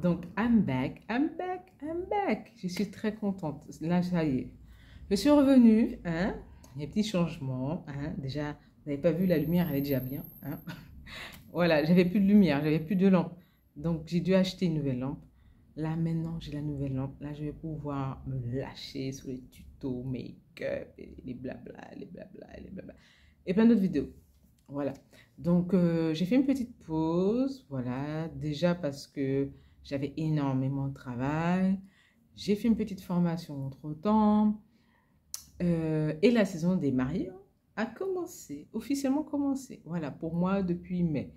Donc, I'm back, I'm back, I'm back. Je suis très contente. Là, ça y est. Je suis revenue, hein. Il y a des petits changements, hein. Déjà, vous n'avez pas vu, la lumière, elle est déjà bien, hein. Voilà, j'avais plus de lumière, j'avais plus de lampe. Donc, j'ai dû acheter une nouvelle lampe. Là, maintenant, j'ai la nouvelle lampe. Là, je vais pouvoir me lâcher sur les tutos, make-up, et les blabla, les blabla, les blabla. Et plein d'autres vidéos. Voilà. Donc, j'ai fait une petite pause. Voilà. Déjà parce que j'avais énormément de travail. J'ai fait une petite formation entre-temps. Et la saison des mariés a commencé, officiellement commencé. Voilà, pour moi, depuis mai.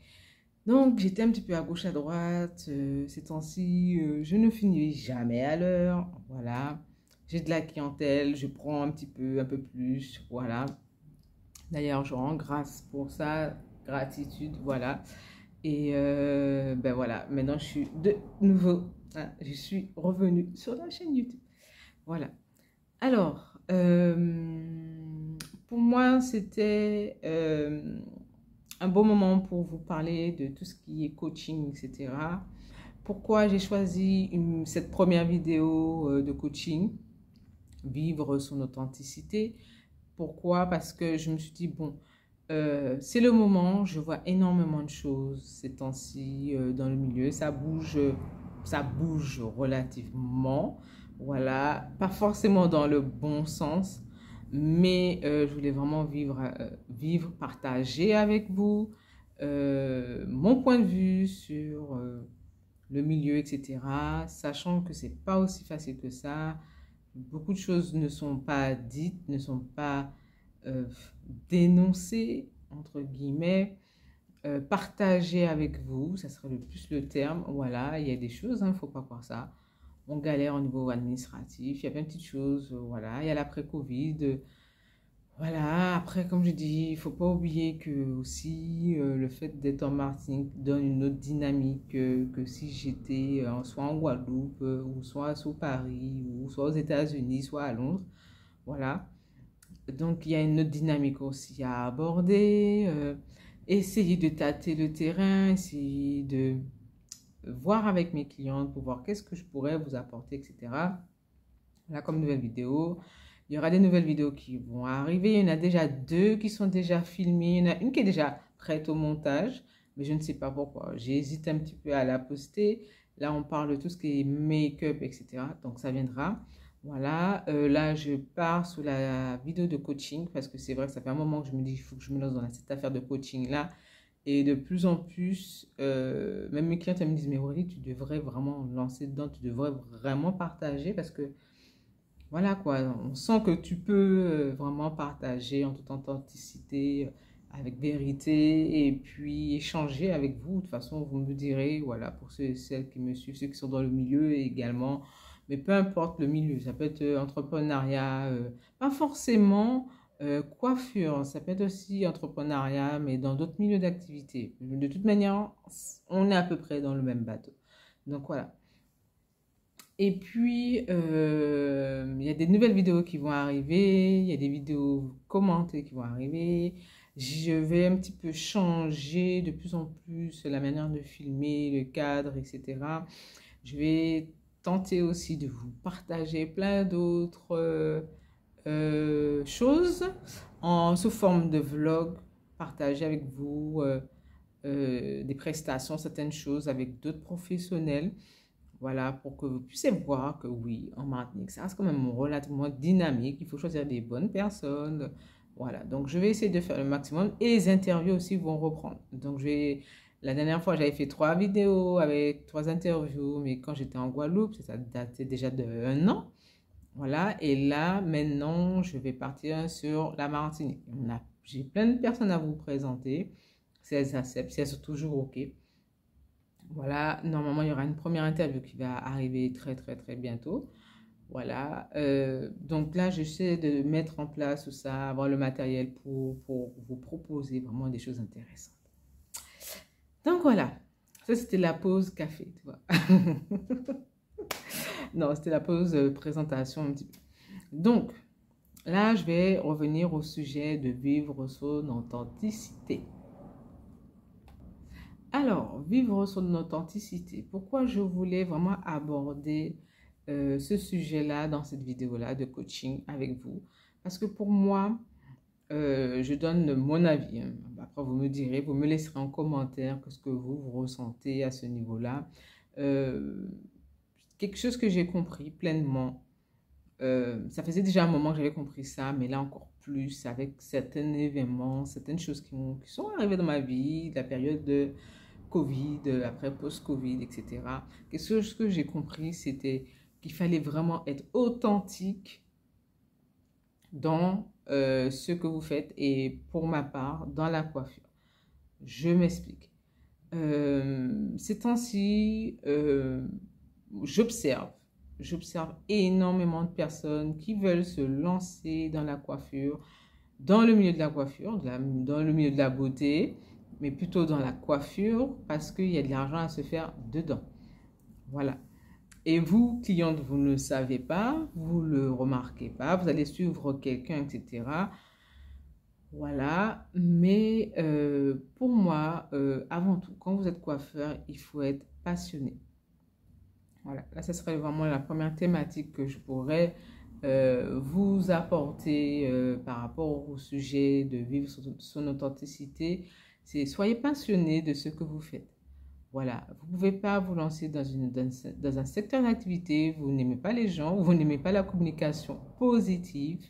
Donc, j'étais un petit peu à gauche, à droite. Ces temps-ci, je ne finis jamais à l'heure. Voilà. J'ai de la clientèle. Je prends un peu plus. Voilà. D'ailleurs, je rends grâce pour ça, gratitude, voilà. Et ben voilà, maintenant je suis de nouveau, hein, je suis revenue sur la chaîne YouTube. Voilà. Alors, pour moi, c'était un bon moment pour vous parler de tout ce qui est coaching, etc. Pourquoi j'ai choisi cette première vidéo de coaching, vivre son authenticité. Pourquoi? Parce que je me suis dit, bon, c'est le moment, je vois énormément de choses ces temps-ci dans le milieu, ça bouge relativement, voilà, pas forcément dans le bon sens, mais je voulais vraiment vivre, partager avec vous mon point de vue sur le milieu, etc., sachant que c'est pas aussi facile que ça. Beaucoup de choses ne sont pas dites, ne sont pas euh, dénoncées, entre guillemets, partagées avec vous, ça serait le plus le terme. Voilà, il y a des choses, il ne faut pas croire ça. On galère au niveau administratif, il y a plein de petites choses, voilà. Il y a l'après-Covid, voilà. Après, comme je dis, il ne faut pas oublier que aussi le fait d'être en Martinique donne une autre dynamique que si j'étais soit en Guadeloupe, ou soit sur Paris, ou soit aux États-Unis, soit à Londres. Voilà. Donc, il y a une autre dynamique aussi à aborder. Essayer de tâter le terrain, essayer de voir avec mes clientes pour voir qu'est-ce que je pourrais vous apporter, etc. Là, comme nouvelle vidéo. Il y aura des nouvelles vidéos qui vont arriver. Il y en a déjà deux qui sont déjà filmées. Il y en a une qui est déjà prête au montage, mais je ne sais pas pourquoi. J'hésite un petit peu à la poster. Là, on parle de tout ce qui est make-up, etc. Donc, ça viendra. Voilà. Là, je pars sur la vidéo de coaching parce que c'est vrai que ça fait un moment que je me dis qu'il faut que je me lance dans cette affaire de coaching-là. Et de plus en plus, même mes clientes elles me disent, mais Aurélie, tu devrais vraiment lancer dedans, tu devrais vraiment partager parce que voilà quoi, on sent que tu peux vraiment partager en toute authenticité, avec vérité, et puis échanger avec vous. De toute façon, vous me direz, voilà, pour ceux et celles qui me suivent, ceux qui sont dans le milieu également, mais peu importe le milieu, ça peut être entrepreneuriat, pas forcément coiffure, ça peut être aussi entrepreneuriat, mais dans d'autres milieux d'activité. De toute manière, on est à peu près dans le même bateau. Donc voilà. Et puis, il y a des nouvelles vidéos qui vont arriver, il y a des vidéos commentées qui vont arriver. Je vais un petit peu changer de plus en plus la manière de filmer, le cadre, etc. Je vais tenter aussi de vous partager plein d'autres choses sous forme de vlog, partager avec vous des prestations, certaines choses avec d'autres professionnels. Voilà, pour que vous puissiez voir que oui, en Martinique, ça reste quand même relativement dynamique. Il faut choisir des bonnes personnes. Voilà, donc je vais essayer de faire le maximum. Et les interviews aussi vont reprendre. Donc la dernière fois, j'avais fait 3 vidéos avec 3 interviews, mais quand j'étais en Guadeloupe, ça datait déjà de 1 an. Voilà, et là, maintenant, je vais partir sur la Martinique. J'ai plein de personnes à vous présenter, si elles acceptent, si elles sont toujours OK. Voilà, normalement, il y aura une première interview qui va arriver très, très, très bientôt. Voilà, donc là, j'essaie de mettre en place tout ça, avoir le matériel pour vous proposer vraiment des choses intéressantes. Donc voilà, ça c'était la pause café, tu vois. Non, c'était la pause présentation un petit peu. Donc, là, je vais revenir au sujet de vivre son authenticité. Alors, vivre son authenticité. Pourquoi je voulais vraiment aborder ce sujet-là dans cette vidéo-là de coaching avec vous? Parce que pour moi, je donne mon avis, hein. Après, vous me direz, vous me laisserez en commentaire ce que vous ressentez à ce niveau-là. Euh, Quelque chose que j'ai compris pleinement. Ça faisait déjà un moment que j'avais compris ça, mais là encore plus avec certains événements, certaines choses qui sont arrivées dans ma vie, la période de Covid, après post-Covid, etc. Quelque chose que j'ai compris, c'était qu'il fallait vraiment être authentique dans ce que vous faites et pour ma part, dans la coiffure. Je m'explique. Ces temps-ci, j'observe. J'observe énormément de personnes qui veulent se lancer dans la coiffure, dans le milieu de la coiffure, dans le milieu de la beauté, mais plutôt dans la coiffure parce qu'il y a de l'argent à se faire dedans. Voilà. Et vous, cliente, vous ne le savez pas, vous ne le remarquez pas, vous allez suivre quelqu'un, etc. Voilà. Mais pour moi, avant tout, quand vous êtes coiffeur, il faut être passionné. Voilà, là, ce serait vraiment la première thématique que je pourrais vous apporter par rapport au sujet de vivre son authenticité. C'est soyez passionné de ce que vous faites. Voilà, vous ne pouvez pas vous lancer dans un secteur d'activité, vous n'aimez pas les gens, vous n'aimez pas la communication positive.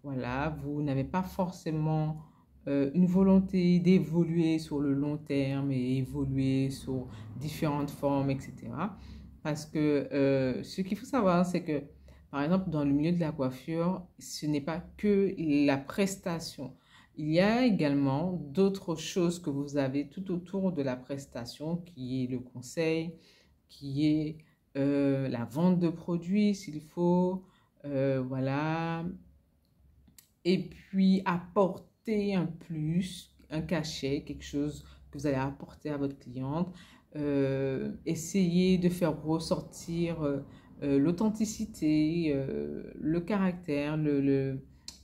Voilà, vous n'avez pas forcément une volonté d'évoluer sur le long terme et évoluer sur différentes formes, etc. Parce que ce qu'il faut savoir, c'est que, par exemple, dans le milieu de la coiffure, ce n'est pas que la prestation. Il y a également d'autres choses que vous avez tout autour de la prestation, qui est le conseil, qui est la vente de produits s'il faut, voilà. Et puis apporter un plus, un cachet, quelque chose que vous allez apporter à votre cliente. Essayer de faire ressortir l'authenticité, le caractère,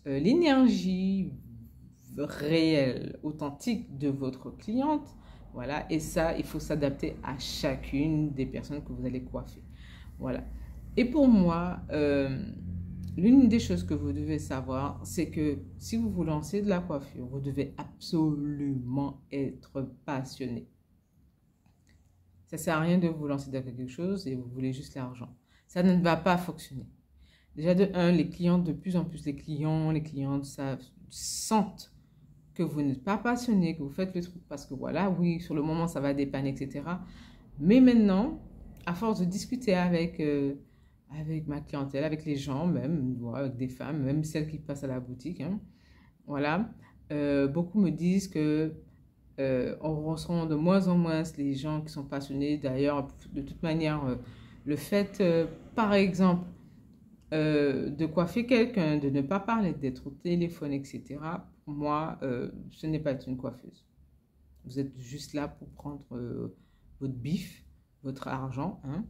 l'énergie réelle, authentique de votre cliente. Voilà, et ça, il faut s'adapter à chacune des personnes que vous allez coiffer. Voilà. Et pour moi, l'une des choses que vous devez savoir, c'est que si vous vous lancez de la coiffure, vous devez absolument être passionné. Ça ne sert à rien de vous lancer dans quelque chose et vous voulez juste l'argent. Ça ne va pas fonctionner. Déjà de un, les clients, de plus en plus les clientes sentent que vous n'êtes pas passionné, que vous faites le truc parce que voilà, oui, sur le moment, ça va dépanner, etc. Mais maintenant, à force de discuter avec ma clientèle, avec les gens même, voilà, avec des femmes, même celles qui passent à la boutique, hein, voilà, beaucoup me disent que on ressent de moins en moins les gens qui sont passionnés. D'ailleurs, de toute manière, le fait, par exemple, de coiffer quelqu'un, de ne pas parler, d'être au téléphone, etc., pour moi, ce n'est pas être une coiffeuse. Vous êtes juste là pour prendre votre bif, votre argent, hein.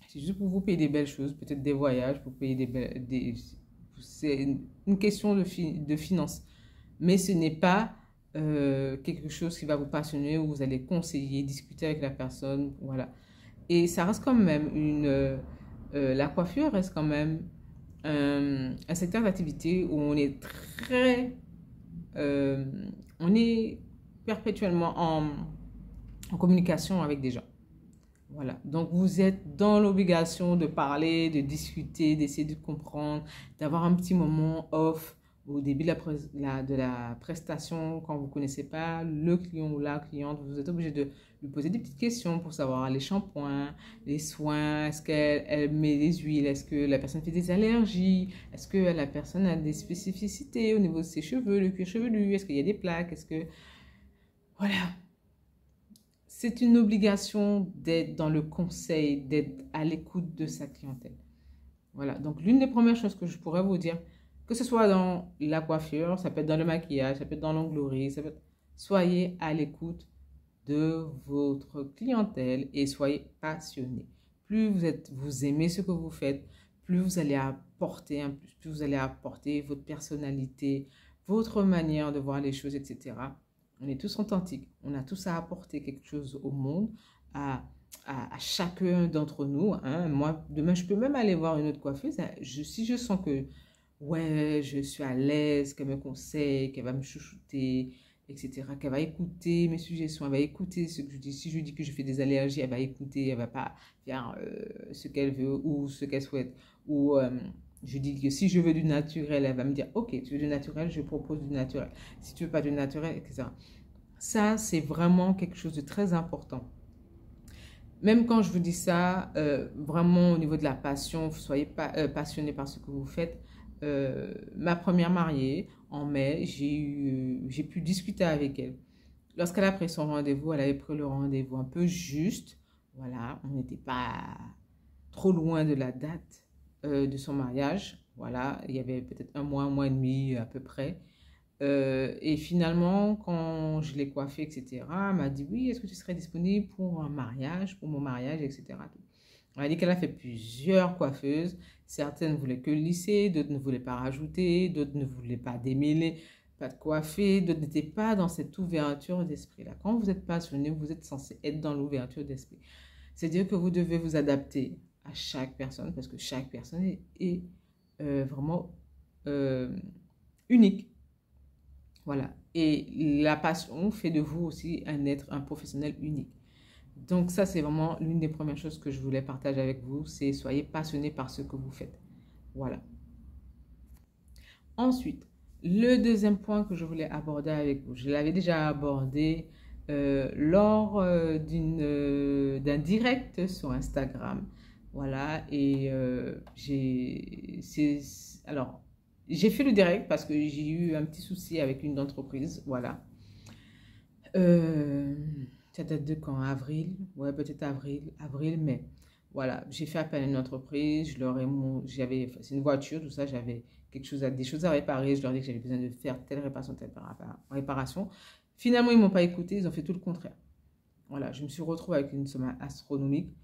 C'est juste pour vous payer des belles choses, peut-être des voyages, pour payer c'est une question de finances. Mais ce n'est pas quelque chose qui va vous passionner, où vous allez conseiller, discuter avec la personne, voilà. Et ça reste quand même la coiffure reste quand même un secteur d'activité où on est euh, on est perpétuellement en communication avec des gens. Voilà, donc vous êtes dans l'obligation de parler, de discuter, d'essayer de comprendre, d'avoir un petit moment off au début de la prestation quand vous ne connaissez pas le client ou la cliente. Vous êtes obligé de lui poser des petites questions pour savoir les shampoings, les soins, est-ce qu'elle met des huiles, est-ce que la personne fait des allergies, est-ce que la personne a des spécificités au niveau de ses cheveux, le cuir chevelu, est-ce qu'il y a des plaques, est-ce que... Voilà, c'est une obligation d'être dans le conseil, d'être à l'écoute de sa clientèle. Voilà, donc l'une des premières choses que je pourrais vous dire, que ce soit dans la coiffure, ça peut être dans le maquillage, ça peut être dans l'onglerie, soyez à l'écoute de votre clientèle et soyez passionné. Plus vous aimez ce que vous faites, plus vous allez apporter un plus, plus vous allez apporter votre personnalité, votre manière de voir les choses, etc. On est tous authentiques. On a tous à apporter quelque chose au monde, à, à chacun d'entre nous, hein. Moi, demain, je peux même aller voir une autre coiffeuse. Si je sens que, ouais, je suis à l'aise, qu'elle me conseille, qu'elle va me chouchouter, etc., qu'elle va écouter mes suggestions, elle va écouter ce que je dis. Si je dis que je fais des allergies, elle va écouter, elle va pas faire ce qu'elle veut ou ce qu'elle souhaite. Ou je dis que si je veux du naturel, elle va me dire, ok, tu veux du naturel, je propose du naturel. Si tu veux pas du naturel, etc. Ça, c'est vraiment quelque chose de très important. Même quand je vous dis ça, vraiment au niveau de la passion, soyez passionné par ce que vous faites. Ma première mariée, en mai, j'ai pu discuter avec elle. Lorsqu'elle a pris son rendez-vous, elle avait pris le rendez-vous un peu juste. Voilà, on n'était pas trop loin de la date de son mariage. Voilà, il y avait peut-être un mois et demi à peu près. Et finalement, quand je l'ai coiffée, etc., elle m'a dit, oui, est-ce que tu serais disponible pour un mariage, pour mon mariage, etc. Elle a dit qu'elle a fait plusieurs coiffeuses. Certaines voulaient que lisser, d'autres ne voulaient pas rajouter, d'autres ne voulaient pas démêler, pas de coiffer, d'autres n'étaient pas dans cette ouverture d'esprit-là. Quand vous êtes passionné, vous êtes censé être dans l'ouverture d'esprit. C'est-à-dire que vous devez vous adapter à chaque personne parce que chaque personne est vraiment unique. Voilà. Et la passion fait de vous aussi un professionnel unique. Donc ça, c'est vraiment l'une des premières choses que je voulais partager avec vous, c'est soyez passionné par ce que vous faites. Voilà. Ensuite, le deuxième point que je voulais aborder avec vous, je l'avais déjà abordé lors d'un direct sur Instagram. Voilà, et alors, j'ai fait le direct parce que j'ai eu un petit souci avec une entreprise, voilà. Ça date de quand? Avril? Ouais, peut-être avril, mai. Voilà, j'ai fait appel à une entreprise, c'est une voiture, tout ça, j'avais des choses à réparer, je leur ai dit que j'avais besoin de faire telle réparation, telle réparation. Finalement, ils ne m'ont pas écouté, ils ont fait tout le contraire. Voilà, je me suis retrouvée avec une somme astronomique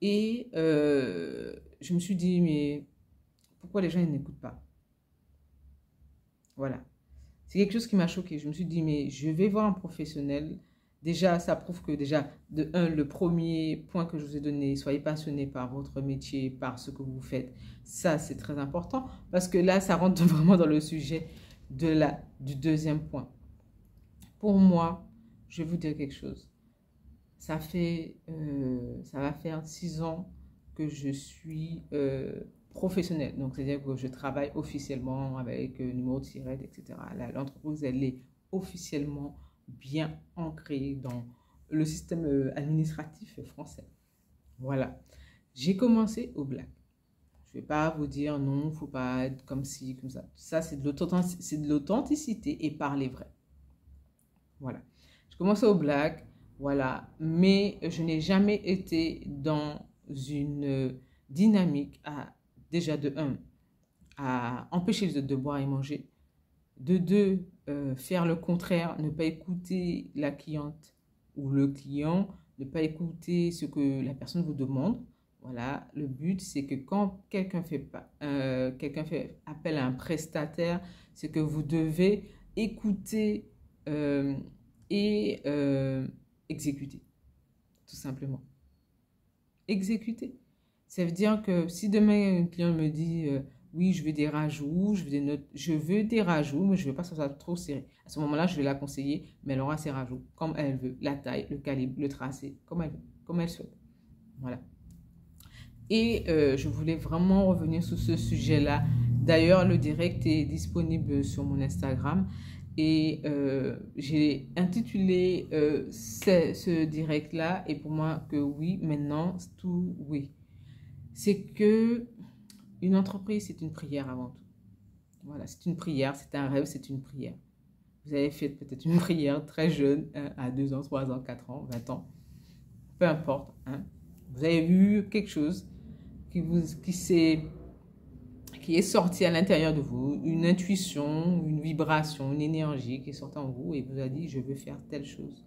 et je me suis dit, mais pourquoi les gens ils n'écoutent pas? Voilà. C'est quelque chose qui m'a choquée. Je me suis dit, mais je vais voir un professionnel. Déjà, ça prouve que déjà, de un, le premier point que je vous ai donné, soyez passionné par votre métier, par ce que vous faites. Ça, c'est très important parce que là, ça rentre vraiment dans le sujet du deuxième point. Pour moi, je vais vous dire quelque chose. Ça va faire 6 ans que je suis professionnelle. Donc, c'est-à-dire que je travaille officiellement avec numéro de SIRET, etc. L'entreprise, elle est officiellement bien ancrée dans le système administratif français. Voilà. J'ai commencé au black. Je ne vais pas vous dire non, il ne faut pas être comme ci, comme ça. Ça, c'est de l'authenticité et parler vrai. Voilà. J'ai commencé au black. Voilà, mais je n'ai jamais été dans une dynamique déjà de un, à empêcher les autres de boire et manger, de deux, faire le contraire, ne pas écouter la cliente ou le client, ne pas écouter ce que la personne vous demande. Voilà, le but, c'est que quand quelqu'un fait appel à un prestataire, c'est que vous devez écouter et exécuter, tout simplement. Exécuter. Ça veut dire que si demain un client me dit oui, je veux des rajouts, je veux des rajouts, mais je ne veux pas que ça soit trop serré. À ce moment-là, je vais la conseiller, mais elle aura ses rajouts comme elle veut, la taille, le calibre, le tracé, comme elle veut, comme elle souhaite. Voilà. Et je voulais vraiment revenir sur ce sujet-là. D'ailleurs, le direct est disponible sur mon Instagram. Et j'ai intitulé ce direct-là, et pour moi que oui, maintenant, tout oui. C'est que une entreprise, c'est une prière avant tout. Voilà, c'est une prière, c'est un rêve, c'est une prière. Vous avez fait peut-être une prière très jeune, à 2 ans, 3 ans, 4 ans, 20 ans, peu importe. Hein. Vous avez vu quelque chose qui est sorti à l'intérieur de vous, une intuition, une vibration, une énergie qui est sortie en vous et vous a dit, je veux faire telle chose.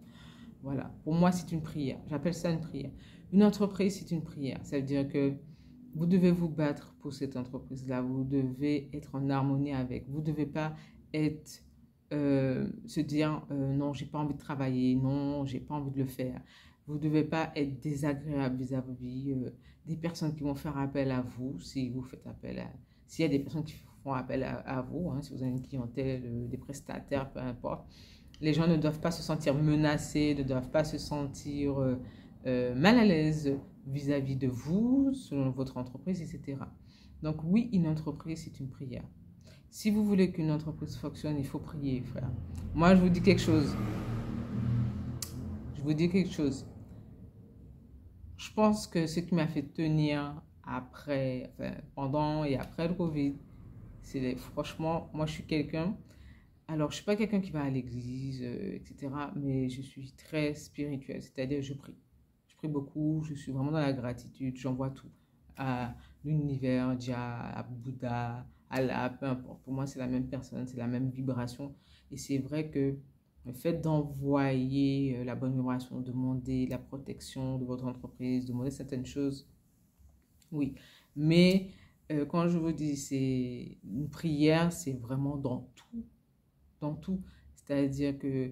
Voilà, pour moi, c'est une prière. J'appelle ça une prière. Une entreprise, c'est une prière. Ça veut dire que vous devez vous battre pour cette entreprise-là. Vous devez être en harmonie avec. Vous ne devez pas être se dire non, j'ai pas envie de travailler, non, j'ai pas envie de le faire. Vous ne devez pas être désagréable vis-à-vis des personnes qui vont faire appel à vous si vous faites appel à... S'il y a des personnes qui font appel à vous, hein, si vous avez une clientèle, des prestataires, peu importe, les gens ne doivent pas se sentir menacés, ne doivent pas se sentir mal à l'aise vis-à-vis de vous, selon votre entreprise, etc. Donc oui, une entreprise, c'est une prière. Si vous voulez qu'une entreprise fonctionne, il faut prier, frère. Moi, je vous dis quelque chose. Je vous dis quelque chose. Je pense que ce qui m'a fait tenir après, enfin, pendant et après le Covid, c'est franchement, moi, je suis quelqu'un. Alors, je ne suis pas quelqu'un qui va à l'église, etc. Mais je suis très spirituelle, c'est-à-dire je prie. Je prie beaucoup, je suis vraiment dans la gratitude, j'envoie tout à l'univers, Dia, à Bouddha, Allah, peu importe. Pour moi, c'est la même personne, c'est la même vibration. Et c'est vrai que le fait d'envoyer la bonne vibration, demander la protection de votre entreprise, demander certaines choses, oui. Mais quand je vous dis c'est une prière, c'est vraiment dans tout, dans tout. C'est-à-dire que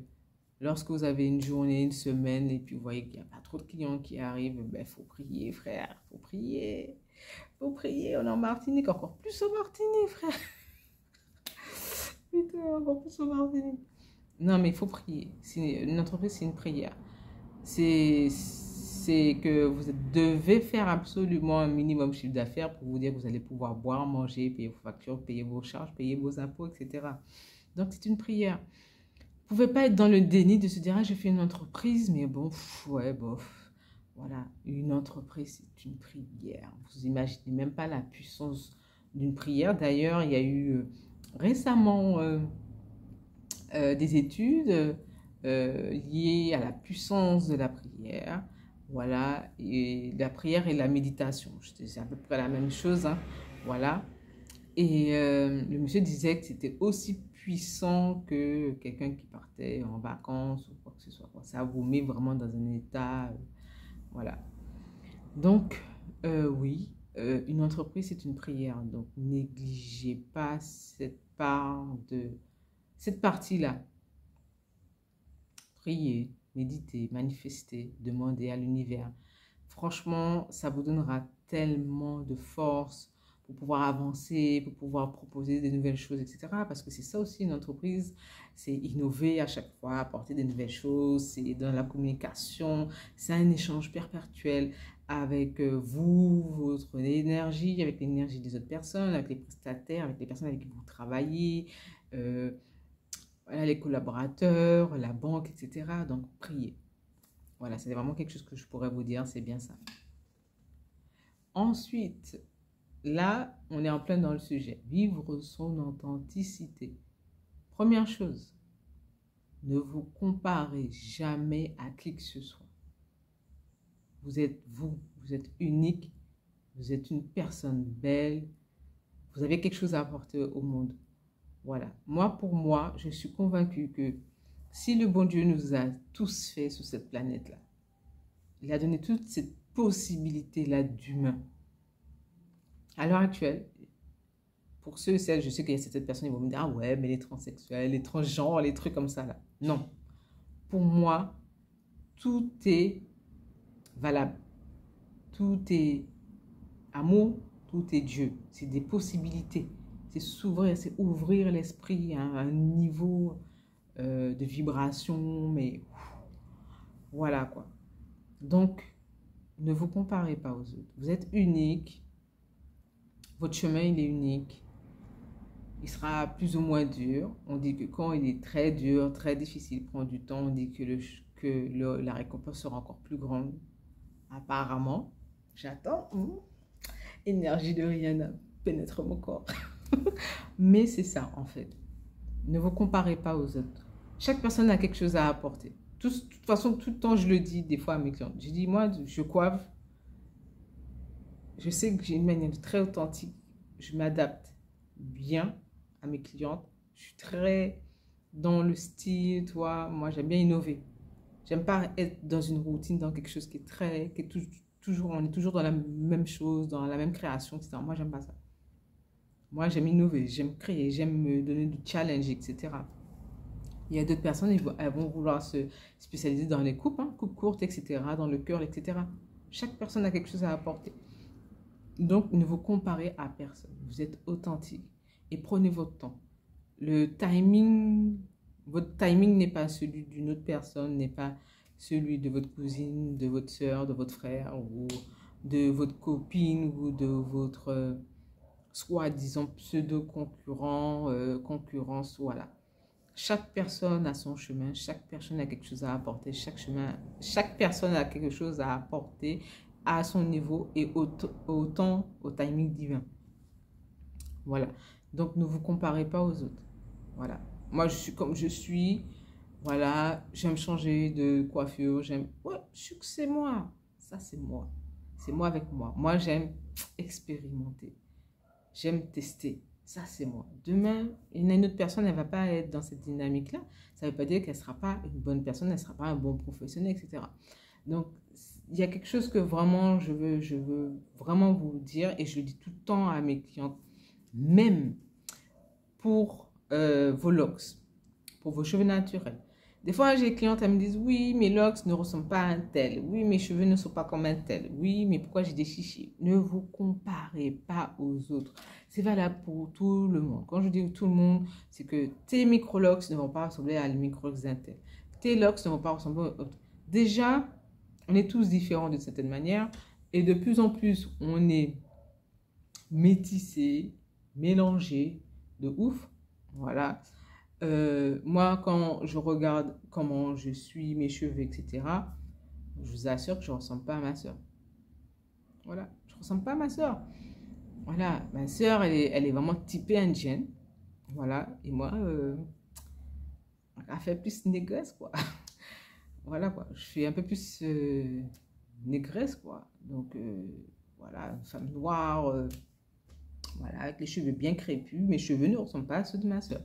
lorsque vous avez une journée, une semaine, et puis vous voyez qu'il n'y a pas trop de clients qui arrivent, ben, faut prier, frère, faut prier. Faut prier, on est en Martinique, encore plus en Martinique, frère. Putain, encore plus en Martinique. Non, mais il faut prier. Une entreprise, c'est une prière. C'est que vous devez faire absolument un minimum chiffre d'affaires pour vous dire que vous allez pouvoir boire, manger, payer vos factures, payer vos charges, payer vos impôts, etc. Donc, c'est une prière. Vous ne pouvez pas être dans le déni de se dire, ah, je fais une entreprise, mais bon, ouais, bof. Voilà, une entreprise, c'est une prière. Vous imaginez même pas la puissance d'une prière. D'ailleurs, il y a eu récemment des études liées à la puissance de la prière. Voilà, et la prière et la méditation. C'est à peu près la même chose, hein. Voilà. Et le monsieur disait que c'était aussi puissant que quelqu'un qui partait en vacances ou quoi que ce soit. Ça vous met vraiment dans un état, voilà. Donc, oui, une entreprise, c'est une prière. Donc, négligez pas cette partie-là. Priez, méditez, manifestez, demandez à l'univers. Franchement, ça vous donnera tellement de force pour pouvoir avancer, pour pouvoir proposer des nouvelles choses, etc. Parce que c'est ça aussi une entreprise, c'est innover à chaque fois, apporter des nouvelles choses, c'est dans la communication, c'est un échange perpétuel avec vous, votre énergie, avec l'énergie des autres personnes, avec les prestataires, avec les personnes avec qui vous travaillez, voilà, les collaborateurs, la banque, etc. Donc, priez. Voilà, c'est vraiment quelque chose que je pourrais vous dire, c'est bien ça. Ensuite, là, on est en plein dans le sujet. Vivre son authenticité. Première chose, ne vous comparez jamais à qui que ce soit. Vous, vous êtes unique, vous êtes une personne belle, vous avez quelque chose à apporter au monde. Voilà. Moi, pour moi, je suis convaincue que si le bon Dieu nous a tous fait sur cette planète-là, il a donné toute cette possibilité-là d'humain. À l'heure actuelle, pour ceux et celles, je sais qu'il y a certaines personnes qui vont me dire, ah ouais, mais les transsexuels, les transgenres, les trucs comme ça, là. Non. Pour moi, tout est valable. Tout est amour, tout est Dieu. C'est des possibilités. C'est s'ouvrir, c'est ouvrir l'esprit à un niveau de vibration, mais voilà quoi. Donc, ne vous comparez pas aux autres. Vous êtes unique. Votre chemin, il est unique. Il sera plus ou moins dur. On dit que quand il est très dur, très difficile, il prend du temps, on dit que la récompense sera encore plus grande. Apparemment, j'attends. Énergie de Rihanna pénètre mon corps. Mais c'est ça, en fait. Ne vous comparez pas aux autres. Chaque personne a quelque chose à apporter. De toute façon, tout le temps, je le dis des fois à mes clients. Je dis, moi, je coiffe. Je sais que j'ai une manière très authentique. Je m'adapte bien à mes clientes. Je suis très dans le style, toi. Moi, j'aime bien innover. J'aime pas être dans une routine, dans quelque chose qui est toujours, on est toujours dans la même chose, dans la même création, etc. Moi, j'aime pas ça. Moi, j'aime innover, j'aime créer, j'aime me donner du challenge, etc. Il y a d'autres personnes, elles vont vouloir se spécialiser dans les coupes, hein, coupes courtes, etc., dans le curl, etc. Chaque personne a quelque chose à apporter. Donc, ne vous comparez à personne. Vous êtes authentique et prenez votre temps. Votre timing n'est pas celui d'une autre personne, n'est pas celui de votre cousine, de votre soeur, de votre frère ou de votre copine ou de votre soi-disant pseudo-concurrent, concurrence, voilà. Chaque personne a son chemin, chaque personne a quelque chose à apporter, chaque personne a quelque chose à apporter à son niveau et autant au timing divin. Voilà. Donc, ne vous comparez pas aux autres. Voilà. Moi, je suis comme je suis. Voilà. J'aime changer de coiffure. J'aime. Ouais, c'est moi. Ça, c'est moi. C'est moi avec moi. Moi, j'aime expérimenter. J'aime tester. Ça, c'est moi. Demain, une autre personne, elle ne va pas être dans cette dynamique-là. Ça ne veut pas dire qu'elle ne sera pas une bonne personne, elle ne sera pas un bon professionnel, etc. Donc, il y a quelque chose que vraiment, je veux vraiment vous dire et je le dis tout le temps à mes clientes, même pour vos locks, pour vos cheveux naturels. Des fois, j'ai des clientes, elles me disent, oui, mes locks ne ressemblent pas à un tel. Oui, mes cheveux ne sont pas comme un tel. Oui, mais pourquoi j'ai des chichis? Ne vous comparez pas aux autres. C'est valable pour tout le monde. Quand je dis tout le monde, c'est que tes micro-locks ne vont pas ressembler à les micro-locks d'un tel. Tes locks ne vont pas ressembler aux autres. Déjà, on est tous différents d'une certaine manière. Et de plus en plus, on est métissés, mélangés, de ouf. Voilà. Moi, quand je regarde comment je suis, mes cheveux, etc., je vous assure que je ne ressemble pas à ma soeur. Voilà, je ne ressemble pas à ma soeur. Voilà, ma soeur, elle est vraiment typée indienne. Voilà, et moi, elle fait plus négresse, quoi. Voilà, quoi. Je suis un peu plus négresse, quoi. Donc, voilà, une femme noire, voilà, avec les cheveux bien crépus. Mes cheveux ne ressemblent pas à ceux de ma soeur.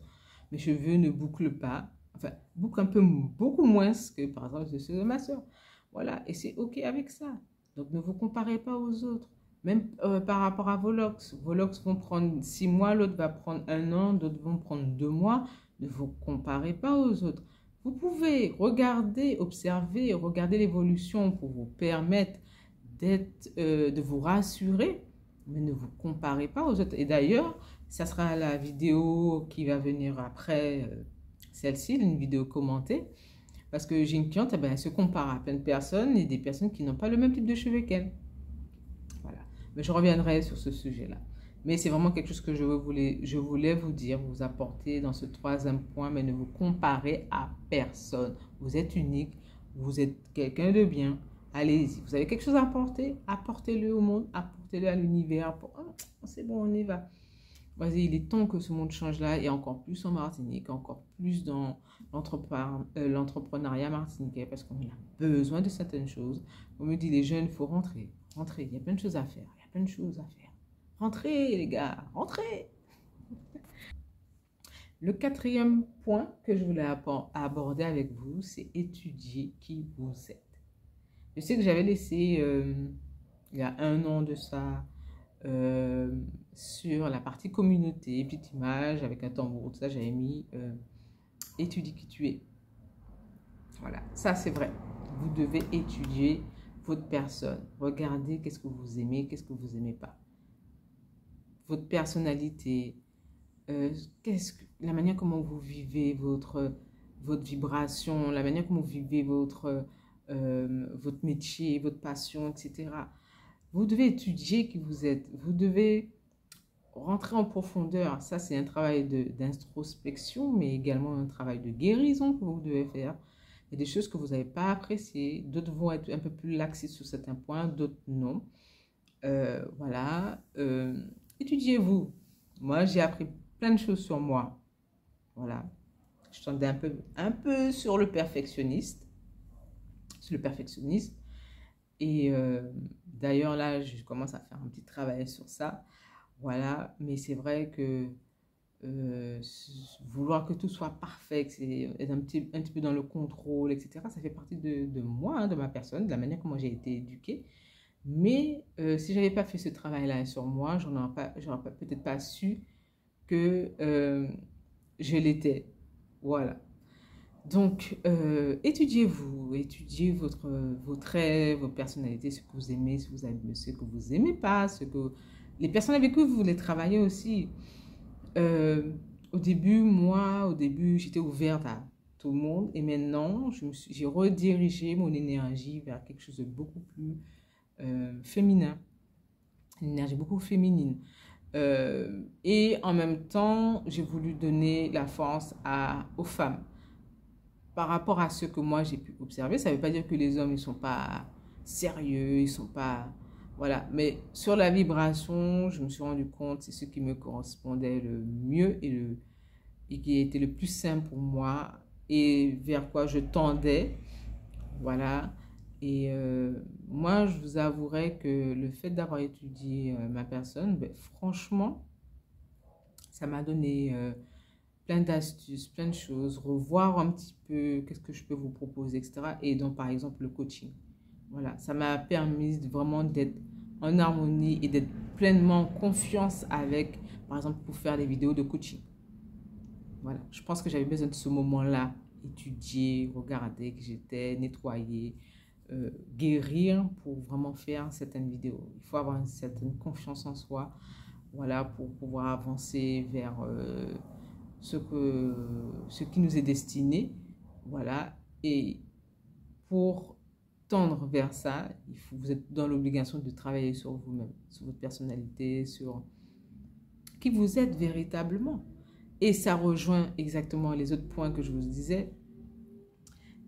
Mes cheveux ne bouclent pas, enfin, bouclent un peu beaucoup moins que par exemple ceux de ma soeur. Voilà, et c'est OK avec ça. Donc ne vous comparez pas aux autres. Même par rapport à vos locks vont prendre 6 mois, l'autre va prendre 1 an, d'autres vont prendre 2 mois. Ne vous comparez pas aux autres. Vous pouvez regarder, observer, regarder l'évolution pour vous permettre de vous rassurer, mais ne vous comparez pas aux autres. Et d'ailleurs, ça sera la vidéo qui va venir après celle-ci, une vidéo commentée. Parce que j'ai une cliente, eh ben, elle se compare à plein de personnes et des personnes qui n'ont pas le même type de cheveux qu'elle. Voilà. Mais je reviendrai sur ce sujet-là. Mais c'est vraiment quelque chose que je voulais vous dire, vous apporter dans ce troisième point, mais ne vous comparez à personne. Vous êtes unique, vous êtes quelqu'un de bien. Allez-y, vous avez quelque chose à apporter, apportez-le au monde, apportez-le à l'univers. Oh, c'est bon, on y va. Vas-y, il est temps que ce monde change là, et encore plus en Martinique, encore plus dans l'entrepreneuriat martiniquais, parce qu'on a besoin de certaines choses. On me dit, les jeunes, il faut rentrer. Rentrer, il y a plein de choses à faire. Il y a plein de choses à faire. Rentrez, les gars, rentrez. Le quatrième point que je voulais aborder avec vous, c'est étudier qui vous êtes. Je sais que j'avais laissé, il y a 1 an de ça, sur la partie communauté, petite image avec un tambour, tout ça, j'avais mis étudie qui tu es. Voilà, ça c'est vrai. Vous devez étudier votre personne. Regardez qu'est-ce que vous aimez, qu'est-ce que vous n'aimez pas. Votre personnalité, la manière comment vous vivez votre vibration, la manière comment vous vivez votre métier, votre passion, etc. Vous devez étudier qui vous êtes. Vous devez rentrer en profondeur. Ça, c'est un travail d'introspection, mais également un travail de guérison que vous devez faire. Il y a des choses que vous n'avez pas appréciées. D'autres vont être un peu plus laxées sur certains points, d'autres non. Voilà. Étudiez-vous. Moi, j'ai appris plein de choses sur moi. Voilà. Je tendais un peu sur le perfectionniste. Sur le perfectionniste. Et d'ailleurs, là, je commence à faire un petit travail sur ça. Voilà. Mais c'est vrai que vouloir que tout soit parfait, être un petit peu dans le contrôle, etc., ça fait partie de moi, hein, de ma personne, de la manière comment j'ai été éduquée. Mais si je n'avais pas fait ce travail-là sur moi, je n'aurais peut-être pas su que je l'étais. Voilà. Donc, étudiez-vous, étudiez vos traits, vos personnalités, ce que vous aimez, ce que vous aimez pas, les personnes avec qui vous voulez travailler aussi. Euh, au début, j'étais ouverte à tout le monde et maintenant, j'ai redirigé mon énergie vers quelque chose de beaucoup plus féminin, une énergie beaucoup féminine. Et en même temps, j'ai voulu donner la force aux femmes par rapport à ce que moi j'ai pu observer. Ça ne veut pas dire que les hommes, ils ne sont pas sérieux, ils ne sont pas... Voilà. Mais sur la vibration, je me suis rendu compte, c'est ce qui me correspondait le mieux et qui était le plus simple pour moi et vers quoi je tendais. Voilà. Et moi, je vous avouerai que le fait d'avoir étudié ma personne, ben, franchement, ça m'a donné plein d'astuces, plein de choses, revoir un petit peu qu'est-ce que je peux vous proposer, etc. Et donc, par exemple, le coaching. Voilà, ça m'a permis vraiment d'être en harmonie et d'être pleinement en confiance avec, par exemple, pour faire des vidéos de coaching. Voilà, je pense que j'avais besoin de ce moment-là, étudier, regarder que j'étais, nettoyer, guérir pour vraiment faire certaines vidéos. Il faut avoir une certaine confiance en soi, voilà, pour pouvoir avancer vers ce qui nous est destiné, voilà. Et pour tendre vers ça, vous êtes dans l'obligation de travailler sur vous-même, sur votre personnalité, sur qui vous êtes véritablement. Et ça rejoint exactement les autres points que je vous disais.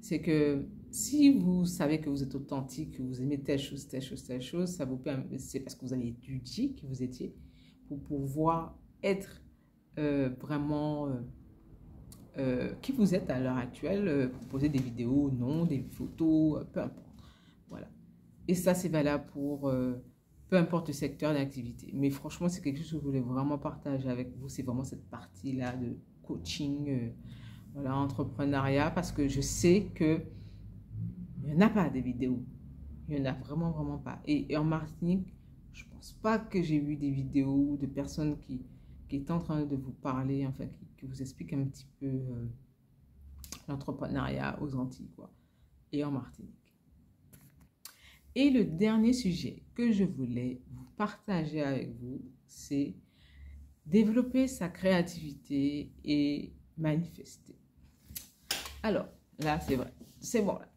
C'est que si vous savez que vous êtes authentique, que vous aimez telle chose, telle chose, telle chose, ça vous permet, c'est parce que vous avez étudié qui vous étiez pour pouvoir être vraiment qui vous êtes à l'heure actuelle, proposer des vidéos, non, des photos, peu importe. Voilà. Et ça, c'est valable pour peu importe le secteur d'activité. Mais franchement, c'est quelque chose que je voulais vraiment partager avec vous. C'est vraiment cette partie-là de coaching, voilà, entrepreneuriat, parce que je sais que il n'y en a pas des vidéos. Il n'y en a vraiment, vraiment pas. Et en Martinique, je ne pense pas que j'ai vu des vidéos de personnes qui est en train de vous parler, enfin, qui vous explique un petit peu l'entrepreneuriat aux Antilles, quoi, et en Martinique. Et le dernier sujet que je voulais vous partager avec vous, c'est développer sa créativité et manifester. Alors, là, c'est vrai, c'est bon, là.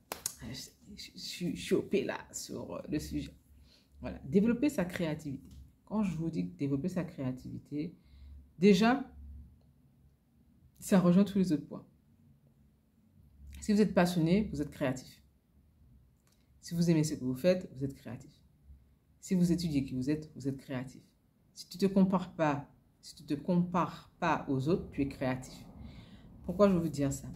Je suis chopée là sur le sujet. Voilà, développer sa créativité. Quand je vous dis développer sa créativité, déjà, ça rejoint tous les autres points. Si vous êtes passionné, vous êtes créatif. Si vous aimez ce que vous faites, vous êtes créatif. Si vous étudiez qui vous êtes créatif. Si tu ne te compares pas aux autres, tu es créatif. Pourquoi je veux vous dire ça?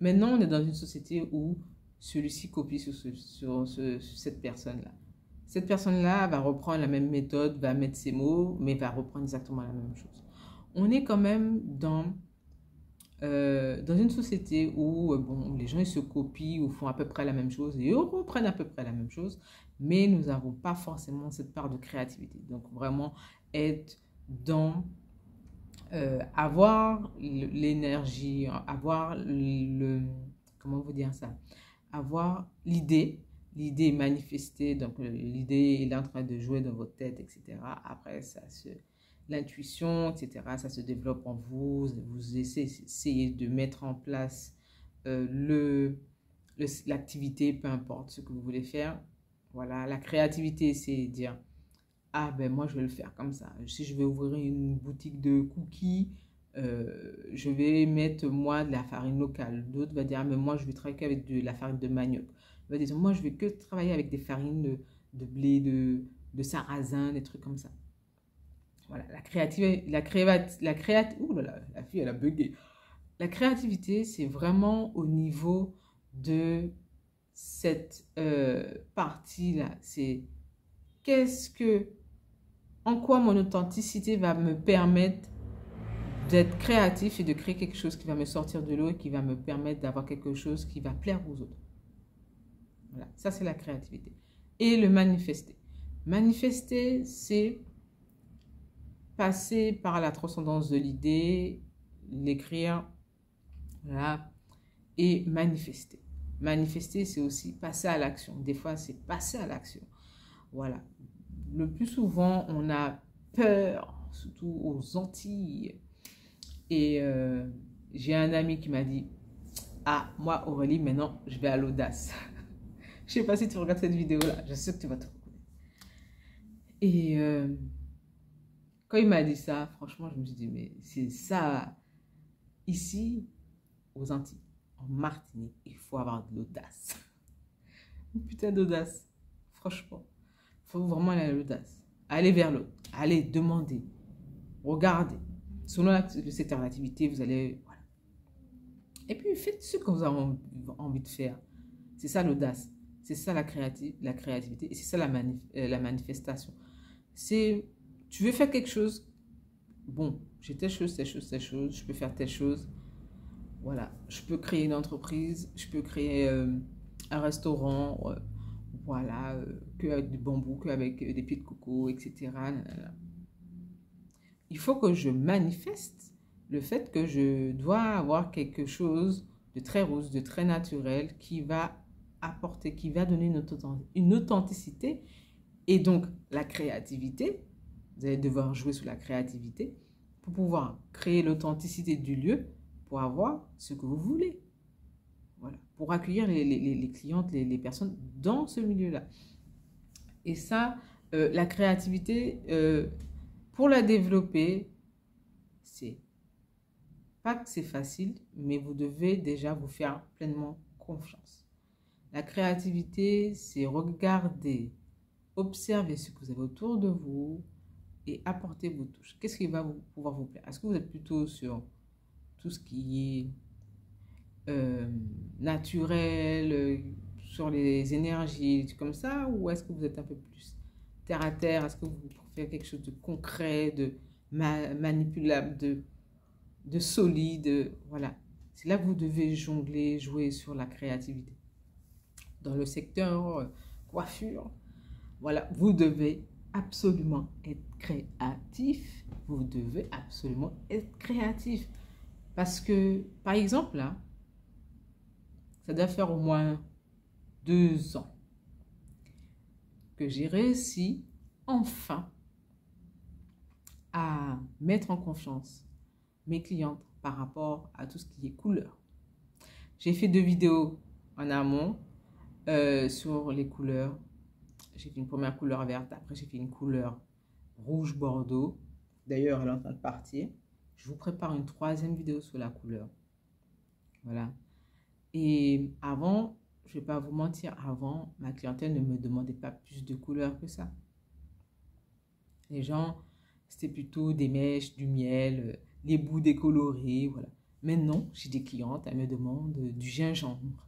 Maintenant, on est dans une société où celui-ci copie sur cette personne-là. Cette personne-là va reprendre la même méthode, va mettre ses mots, mais va reprendre exactement la même chose. On est quand même dans une société où bon, les gens ils se copient ou font à peu près la même chose et eux reprennent à peu près la même chose, mais nous n'avons pas forcément cette part de créativité. Donc vraiment être dans avoir l'énergie, avoir comment vous dire ça, avoir l'idée manifestée, donc l'idée est en train de jouer dans votre tête, etc. Après, l'intuition, etc., ça se développe en vous, vous essayez de mettre en place l'activité, peu importe ce que vous voulez faire. Voilà, la créativité, c'est dire, ah ben moi je vais le faire comme ça. Si je vais ouvrir une boutique de cookies, je vais mettre moi de la farine locale. D'autres vont dire, ah, mais moi je vais travailler avec de la farine de manioc. Ils vont dire, moi je vais que travailler avec des farines de blé, de sarrasin, des trucs comme ça. Voilà, ouh là là, la fille elle a bugué. La créativité, c'est vraiment au niveau de cette partie-là. C'est en quoi mon authenticité va me permettre d'être créatif et de créer quelque chose qui va me sortir de l'eau et qui va me permettre d'avoir quelque chose qui va plaire aux autres. Voilà, ça c'est la créativité. Et le manifester. Manifester, c'est passer par la transcendance de l'idée, l'écrire, voilà, et manifester. Manifester, c'est aussi passer à l'action. Des fois, c'est passer à l'action. Voilà. Le plus souvent, on a peur, surtout aux Antilles. Et j'ai un ami qui m'a dit, ah, moi, Aurélie, maintenant, je vais à l'audace. Je sais pas si tu regardes cette vidéo-là. Je sais que tu vas te reconnaître. Et quand il m'a dit ça, franchement, je me suis dit, mais c'est ça. Ici, aux Antilles, en Martinique, il faut avoir de l'audace. Une putain d'audace. Franchement, il faut vraiment aller à l'audace. Aller vers l'autre. Aller demander. Regarder. Selon le secteur d'activité, vous allez... Voilà. Et puis, faites ce que vous avez envie de faire. C'est ça l'audace. C'est ça la créativité. Et c'est ça la manifestation. C'est... Tu veux faire quelque chose. Bon, j'ai telle chose, telle chose, telle chose. Je peux faire telle chose. Voilà. Je peux créer une entreprise. Je peux créer un restaurant. Voilà. Qu'avec du bambou, qu'avec des pieds de coco, etc. Il faut que je manifeste le fait que je dois avoir quelque chose de très rose, de très naturel qui va apporter, qui va donner une authenticité et donc la créativité. Vous allez devoir jouer sur la créativité pour pouvoir créer l'authenticité du lieu pour avoir ce que vous voulez. Voilà, pour accueillir les clientes, les personnes dans ce milieu-là. Et ça, la créativité, pour la développer, c'est pas que c'est facile, mais vous devez déjà vous faire pleinement confiance. La créativité, c'est regarder, observer ce que vous avez autour de vous et apporter vos touches. Qu'est-ce qui va pouvoir vous plaire? Est-ce que vous êtes plutôt sur tout ce qui est naturel, sur les énergies comme ça, ou est-ce que vous êtes un peu plus terre à terre? Est-ce que vous préférez quelque chose de concret, de manipulable, de solide? Voilà. C'est là que vous devez jongler, jouer sur la créativité. Dans le secteur coiffure, voilà, vous devez absolument être créatif. Vous devez absolument être créatif. Parce que, par exemple, là, ça doit faire au moins 2 ans que j'ai réussi enfin à mettre en confiance mes clientes par rapport à tout ce qui est couleur. J'ai fait 2 vidéos en amont sur les couleurs. J'ai fait une première couleur verte, après j'ai fait une couleur rouge bordeaux. D'ailleurs, elle est en train de partir. Je vous prépare une 3e vidéo sur la couleur. Voilà. Et avant, je ne vais pas vous mentir, avant, ma clientèle ne me demandait pas plus de couleurs que ça. Les gens, c'était plutôt des mèches, du miel, les bouts décolorés, voilà. Maintenant, j'ai des clientes, elles me demandent du gingembre,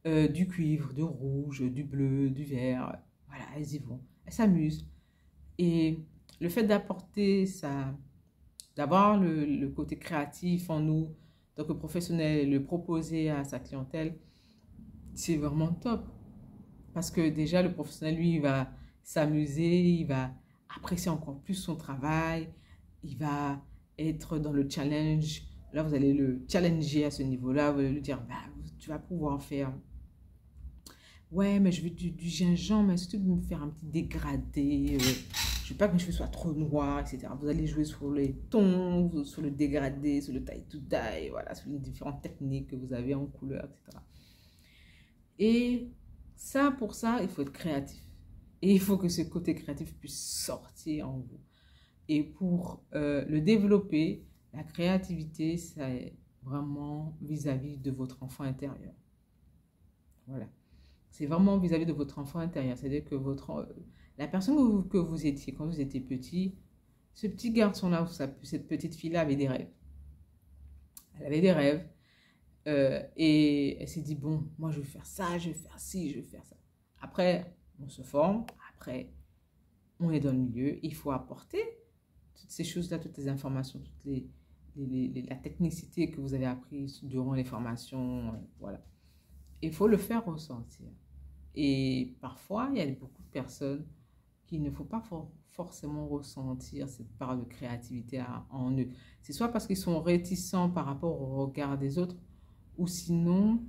du cuivre, du rouge, du bleu, du vert. Voilà, elles y vont. Elles s'amusent. Et le fait d'apporter ça, d'avoir le côté créatif en nous, donc le professionnel, le proposer à sa clientèle, c'est vraiment top. Parce que déjà, le professionnel, lui, il va s'amuser, il va apprécier encore plus son travail, il va être dans le challenge. Là, vous allez le challenger à ce niveau-là, vous allez lui dire, bah, tu vas pouvoir faire. Ouais, mais je veux du gingembre, mais surtout me faire un petit dégradé. Je veux pas que mes cheveux soient trop noirs, etc. Vous allez jouer sur les tons, sur le dégradé, sur le taille to dye, voilà, sur les différentes techniques que vous avez en couleur, etc. Et ça, pour ça, il faut être créatif. Et il faut que ce côté créatif puisse sortir en vous. Et pour le développer, la créativité, c'est vraiment vis-à-vis de votre enfant intérieur. Voilà. C'est vraiment vis-à-vis de votre enfant intérieur. C'est-à-dire que la personne que vous étiez quand vous étiez petit, ce petit garçon-là ou cette petite fille-là avait des rêves. Elle avait des rêves. Et elle s'est dit, bon, moi je vais faire ça, je vais faire ci, je vais faire ça. Après, on se forme. Après, on est dans le milieu. Il faut apporter toutes ces choses-là, toutes les informations, toute la technicité que vous avez apprise durant les formations. Voilà. Il faut le faire ressentir. Et parfois, il y a beaucoup de personnes qu'il ne faut pas forcément ressentir cette part de créativité en eux. C'est soit parce qu'ils sont réticents par rapport au regard des autres, Ou sinon,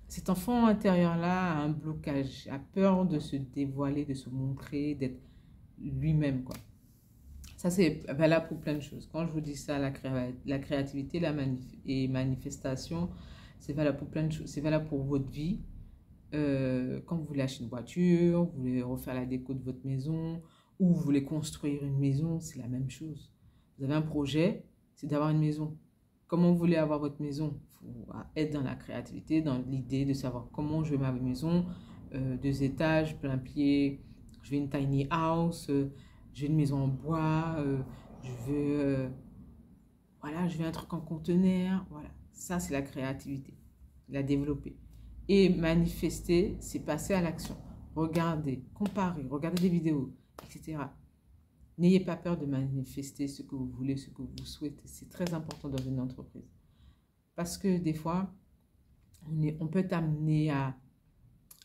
cet enfant intérieur-là a un blocage, a peur de se dévoiler, de se montrer, d'être lui-même, quoi. Ça, c'est valable pour plein de choses. Quand je vous dis ça, la créativité et manifestation, c'est valable pour plein de choses. C'est valable pour votre vie. Quand vous voulez acheter une voiture, vous voulez refaire la déco de votre maison, ou vous voulez construire une maison, c'est la même chose. Vous avez un projet, c'est d'avoir une maison. Comment vous voulez avoir votre maison? Il faut être dans la créativité, dans l'idée de savoir comment je veux ma maison, 2 étages, plein pied, je veux une tiny house, je veux une maison en bois, je veux, voilà, je veux un truc en conteneur, voilà. Ça, c'est la créativité, la développer. Et manifester, c'est passer à l'action. Regardez, comparer, regardez des vidéos, etc. N'ayez pas peur de manifester ce que vous voulez, ce que vous souhaitez. C'est très important dans une entreprise. Parce que des fois, on peut t'amener à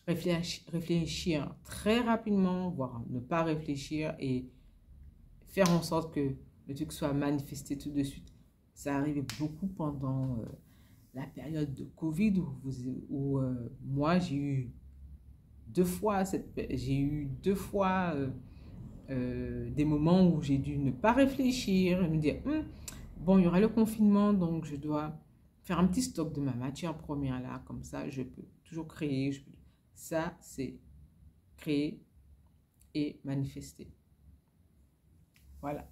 réfléchir très rapidement, voire ne pas réfléchir et faire en sorte que le truc soit manifesté tout de suite. Ça arrivait beaucoup pendant la période de Covid où moi j'ai eu deux fois des moments où j'ai dû ne pas réfléchir et me dire bon, il y aura le confinement, donc je dois faire un petit stock de ma matière première là, comme ça je peux toujours créer. Ça, c'est créer et manifester. Voilà.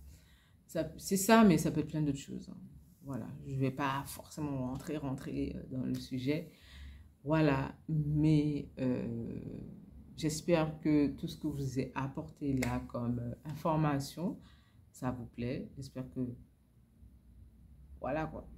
C'est ça, mais ça peut être plein d'autres choses, hein. Voilà, je ne vais pas forcément rentrer dans le sujet. Voilà, mais j'espère que tout ce que je vous ai apporté là comme information, ça vous plaît. J'espère que, voilà quoi.